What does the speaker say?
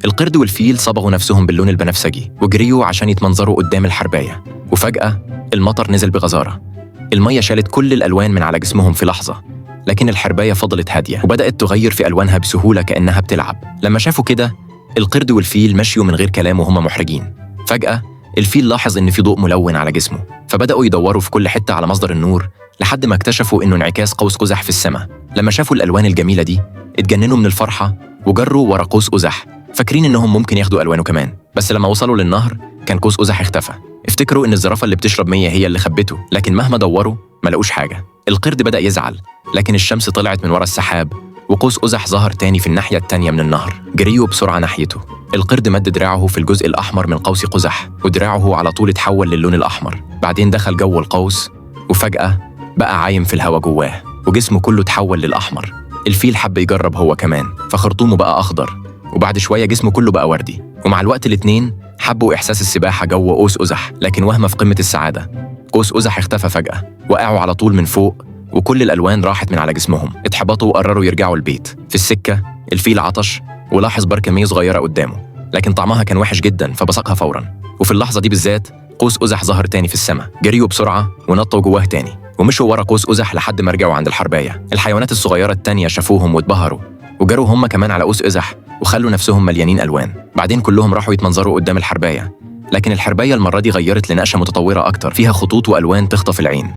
القرد والفيل صبغوا نفسهم باللون البنفسجي وجريوا عشان يتمنظروا قدام الحرباية، وفجأة المطر نزل بغزارة. المية شالت كل الألوان من على جسمهم في لحظة، لكن الحرباية فضلت هادية وبدأت تغير في ألوانها بسهولة كأنها بتلعب. لما شافوا كده القرد والفيل مشيوا من غير كلام وهم محرجين. فجأة الفيل لاحظ إن في ضوء ملون على جسمه، فبدأوا يدوروا في كل حتة على مصدر النور لحد ما اكتشفوا إنه انعكاس قوس قزح في السماء. لما شافوا الألوان الجميلة دي اتجننوا من الفرحة وجروا ورا قوس قزح فاكرين إنهم ممكن ياخدوا ألوانه كمان. بس لما وصلوا للنهر كان قوس قزح اختفى. افتكروا إن الزرافة اللي بتشرب مية هي اللي خبته، لكن مهما دوروا ما لقوش حاجة. القرد بدأ يزعل، لكن الشمس طلعت من ورا السحاب وقوس قزح ظهر تاني في الناحية التانية من النهر. جريوا بسرعة ناحيته. القرد مد دراعه في الجزء الأحمر من قوس قزح ودراعه على طول اتحول للون الأحمر. بعدين دخل جو القوس وفجأة بقى عايم في الهوا جواه وجسمه كله اتحول للأحمر. الفيل حب يجرب هو كمان فخرطومه بقى أخضر، وبعد شوية جسمه كله بقى وردي. ومع الوقت الاتنين حبوا إحساس السباحة جوه قوس قزح، لكن وهم في قمة السعادة. قوس قزح اختفى فجأة، وقعوا على طول من فوق وكل الألوان راحت من على جسمهم. اتحبطوا وقرروا يرجعوا البيت. في السكة الفيل عطش ولاحظ بركة صغيرة قدامه، لكن طعمها كان وحش جدا فبصقها فورا. وفي اللحظة دي بالذات قوس قزح ظهر تاني في السماء. جريوا بسرعة ونطوا جواه تاني ومشوا ورا قوس قزح لحد ما رجعوا عند الحرباية. الحيوانات الصغيرة التانية شافوهم واتبهروا وجروا هم كمان على قوس قزح وخلوا نفسهم مليانين ألوان. بعدين كلهم راحوا يتمنظروا قدام الحرباية، لكن الحرباية المرة دي غيرت لنقشة متطورة أكتر فيها خطوط وألوان تخطف العين.